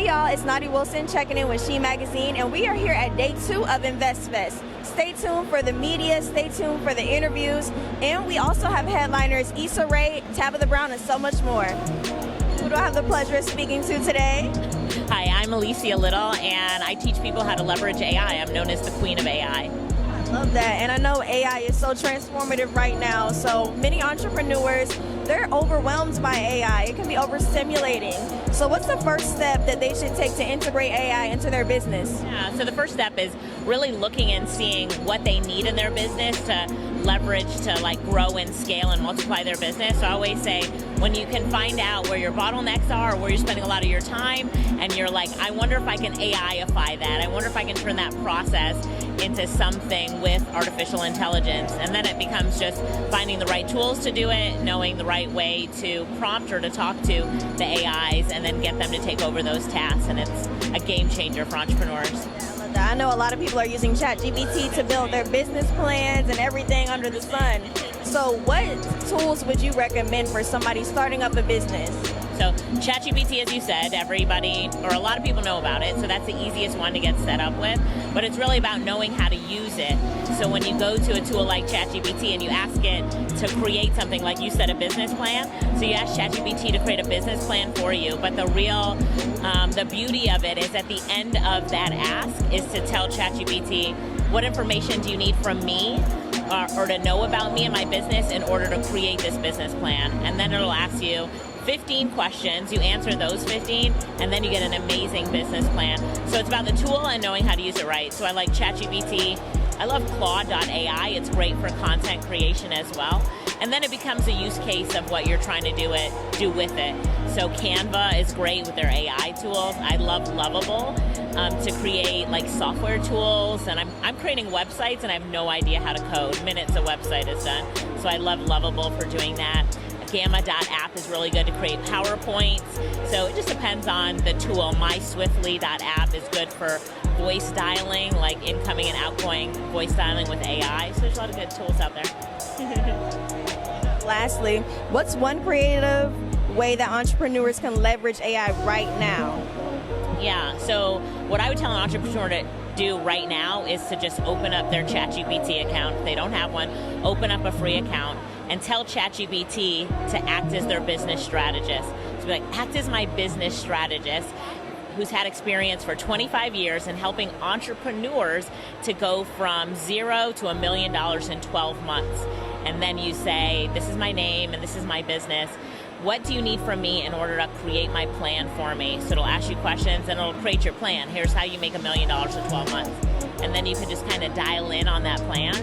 Hey y'all, it's Nadi Wilson checking in with Sheen Magazine, and we are here at day 2 of InvestFest. Stay tuned for the media, stay tuned for the interviews, and we also have headliners Issa Rae, Tabitha Brown, and so much more. Who do I have the pleasure of speaking to today? Hi, I'm Alicia Little, and I teach people how to leverage AI. I'm known as the queen of AI. Love that. And I know AI is so transformative right now. So many entrepreneurs, they're overwhelmed by AI. It can be overstimulating. So what's the first step that they should take to integrate AI into their business? Yeah, so the first step is really looking and seeing what they need in their business to leverage to like grow and scale and multiply their business. So I always say, when you can find out where your bottlenecks are, or where you're spending a lot of your time, and you're like, I wonder if I can AI-ify that. I wonder if I can turn that process into something with artificial intelligence. And then it becomes just finding the right tools to do it, knowing the right way to prompt or to talk to the AIs, and then get them to take over those tasks. And it's a game changer for entrepreneurs. I know a lot of people are using ChatGPT to build their business plans and everything under the sun. So what tools would you recommend for somebody starting up a business? So ChatGPT, as you said, everybody or a lot of people know about it, so that's the easiest one to get set up with. But it's really about knowing how to use it. So when you go to a tool like ChatGPT and you ask it to create something, like you said, a business plan, so you ask ChatGPT to create a business plan for you. But the real, the beauty of it is at the end of that ask is to tell ChatGPT, what information do you need from me or to know about me and my business in order to create this business plan? And then it'll ask you 15 questions, you answer those 15, and then you get an amazing business plan. So it's about the tool and knowing how to use it right. So I like ChatGPT. I love Claude.ai. It's great for content creation as well. And then it becomes a use case of what you're trying to do with it. So Canva is great with their AI tools. I love Lovable to create like software tools, and I'm creating websites and I have no idea how to code. Minutes a website is done. So I love Lovable for doing that. Gamma.app is really good to create PowerPoints. So it just depends on the tool. MySwiftly.app is good for voice dialing, like incoming and outgoing voice dialing with AI. So there's a lot of good tools out there. Lastly, what's one creative way that entrepreneurs can leverage AI right now? Yeah, so what I would tell an entrepreneur to do right now is to just open up their ChatGPT account. If they don't have one, open up a free account and tell ChatGPT to act as their business strategist. So be like, act as my business strategist who's had experience for 25 years in helping entrepreneurs to go from $0 to $1 million in 12 months. And then you say, this is my name and this is my business. What do you need from me in order to create my plan for me? So it'll ask you questions and it'll create your plan. Here's how you make $1 million in 12 months. And then you can just kind of dial in on that plan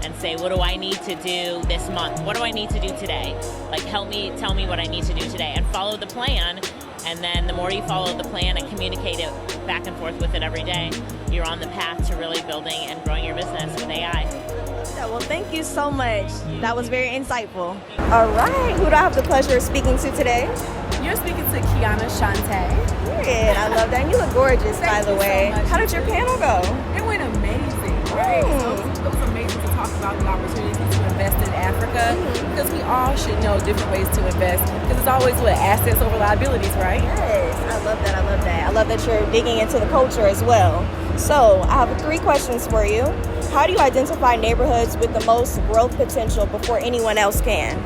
and say, what do I need to do this month? What do I need to do today? Like, help me, tell me what I need to do today, and follow the plan. And then the more you follow the plan and communicate it back and forth with it every day, you're on the path to really building and growing your business with AI. Yeah, well, thank you so much. That was very insightful. All right, who do I have the pleasure of speaking to today? You're speaking to Kiana Shante. Period. I love that. And you look gorgeous, by the way. So How did your panel go? It went amazing, right? So it was amazing to talk about the opportunity to invest in Africa, because we all should know different ways to invest, because it's always what, assets over liabilities, right? Yes, I love that. I love that. I love that you're digging into the culture as well. So I have 3 questions for you. How do you identify neighborhoods with the most growth potential before anyone else can?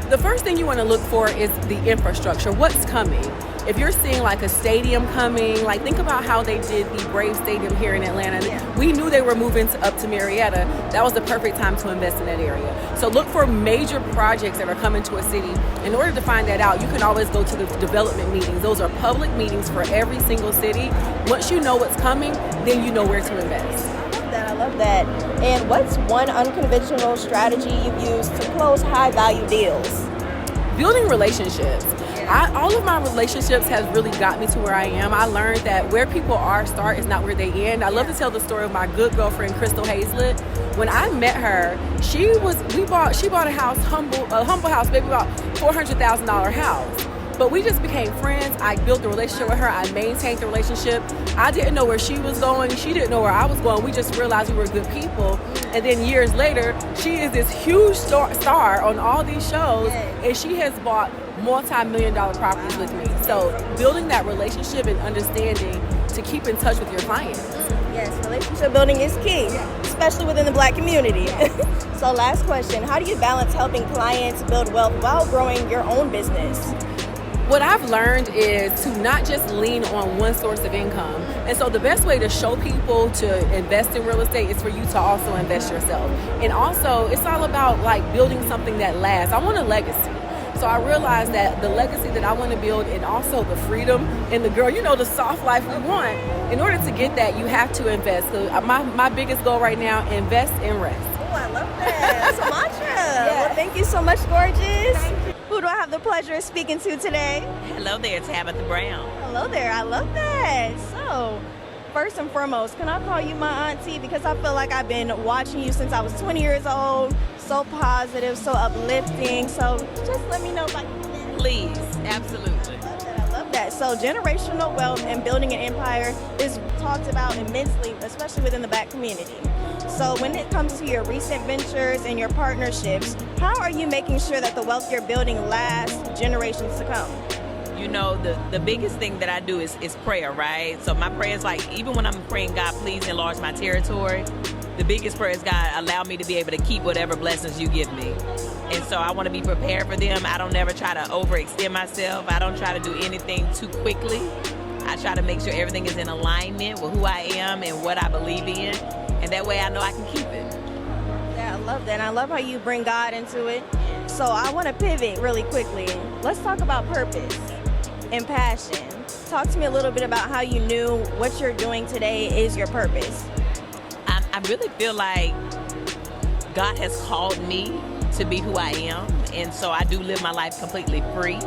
The first thing you want to look for is the infrastructure. What's coming? If you're seeing like a stadium coming, like think about how they did the Brave Stadium here in Atlanta. Yeah. We knew they were moving up to Marietta. That was the perfect time to invest in that area. So look for major projects that are coming to a city. In order to find that out, you can always go to the development meetings. Those are public meetings for every single city. Once you know what's coming, then you know where to invest. I love that. And what's one unconventional strategy you've used to close high-value deals? Building relationships. All of my relationships have really got me to where I am. I learned that where people start is not where they end. I love to tell the story of my good girlfriend, Crystal Hazlett. When I met her, she bought a house, a humble house, maybe about $400,000 house. But we just became friends. I built a relationship with her. I maintained the relationship. I didn't know where she was going. She didn't know where I was going. We just realized we were good people. And then years later, she is this huge star on all these shows, and she has bought multi-million-dollar properties with me. So building that relationship and understanding to keep in touch with your clients. Yes, relationship building is key, especially within the Black community. So last question, how do you balance helping clients build wealth while growing your own business? What I've learned is to not just lean on one source of income. And so the best way to show people to invest in real estate is for you to also invest yourself. And also, it's all about like building something that lasts. I want a legacy. So I realized that the legacy that I want to build, and also the freedom and the soft life we want, in order to get that, you have to invest. So my biggest goal right now, invest and rest. Oh, I love that. That's a mantra. Yeah. Well, thank you so much, gorgeous. Who do I have the pleasure of speaking to today? Hello there, Tabitha Brown. Hello there. I love that. So, first and foremost, can I call you my auntie? Because I feel like I've been watching you since I was 20 years old. So positive, so uplifting. So just let me know if I can do that. Please, absolutely. I love that. So generational wealth and building an empire is talked about immensely, especially within the Black community. So when it comes to your recent ventures and your partnerships, how are you making sure that the wealth you're building lasts generations to come? You know, the biggest thing that I do is prayer, right? So my prayer is like, even when I'm praying, God, please enlarge my territory, the biggest prayer is, God, allow me to be able to keep whatever blessings you give me. And so I want to be prepared for them. I don't never try to overextend myself. I don't try to do anything too quickly. I try to make sure everything is in alignment with who I am and what I believe in. And that way I know I can keep it. Yeah, I love that. And I love how you bring God into it. So I want to pivot really quickly. Let's talk about purpose and passion. Talk to me a little bit about how you knew what you're doing today is your purpose. I really feel like God has called me to be who I am. And so I do live my life completely free.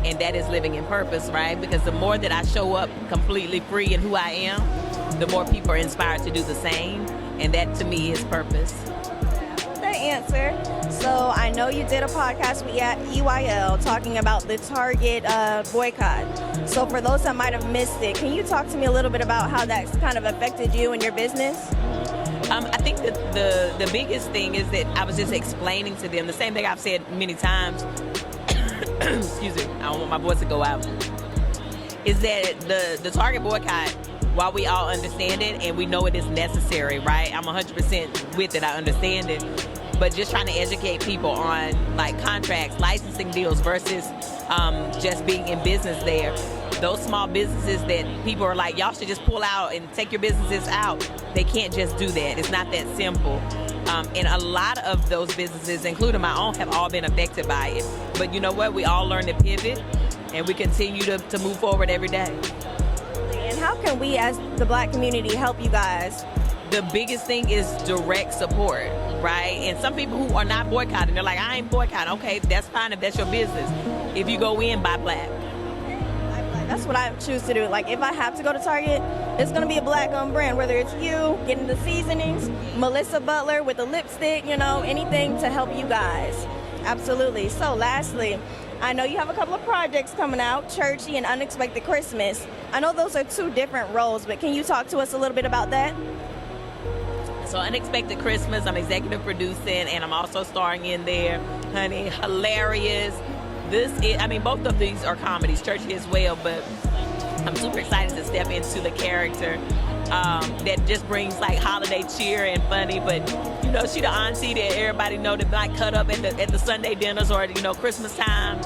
And that is living in purpose, right? Because the more that I show up completely free in who I am, the more people are inspired to do the same. And that to me is purpose. That answer. So I know you did a podcast with EYL talking about the Target boycott. So for those that might have missed it, can you talk to me a little bit about how that's kind of affected you and your business? I think that the biggest thing is that I was just explaining to them the same thing I've said many times. Excuse me, I don't want my voice to go out. Is that the Target boycott, while we all understand it and we know it is necessary, right? I'm 100% with it, I understand it. But just trying to educate people on like contracts, licensing deals versus just being in business there. Those small businesses that people are like, y'all should just pull out and take your businesses out. They can't just do that. It's not that simple. And a lot of those businesses, including my own, have all been affected by it. But you know what? We all learn to pivot and we continue to move forward every day. And how can we as the Black community help you guys? The biggest thing is direct support, right? And some people who are not boycotting, they're like, I ain't boycotting. Okay, that's fine if that's your business. If you go in, buy Black. That's what I choose to do. Like if I have to go to Target, it's going to be a Black-owned brand, whether it's you getting the seasonings, Melissa Butler with the lipstick, anything to help you guys. Absolutely. So lastly, I know you have a couple of projects coming out, Churchy and Unexpected Christmas. I know those are two different roles, but can you talk to us a little bit about that? So Unexpected Christmas, I'm executive producing and I'm also starring in there. Honey, hilarious. Both of these are comedies, Churchy as well, but I'm super excited to step into the character that just brings like holiday cheer and funny. But she the auntie that everybody know that might cut up at the Sunday dinners or Christmas time.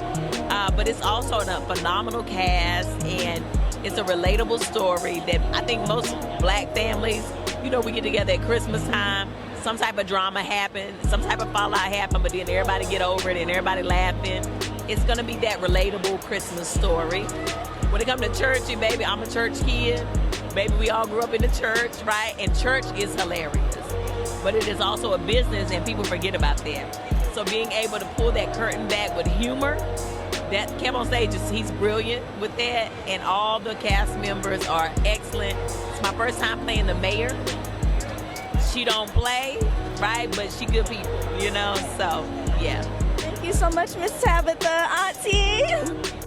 But it's also a phenomenal cast and it's a relatable story that I think most Black families, we get together at Christmas time. Some type of drama happened, some type of fallout happened, but then everybody get over it and everybody laughing. It's gonna be that relatable Christmas story. When it comes to churchy, baby, I'm a church kid. Baby, we all grew up in the church, right? And church is hilarious. But it is also a business and people forget about that. So being able to pull that curtain back with humor, that Kev on stage, he's brilliant with that. And all the cast members are excellent. It's my first time playing the mayor. She don't play, right? But she good people, so yeah. Thank you so much, Miss Tabitha, auntie.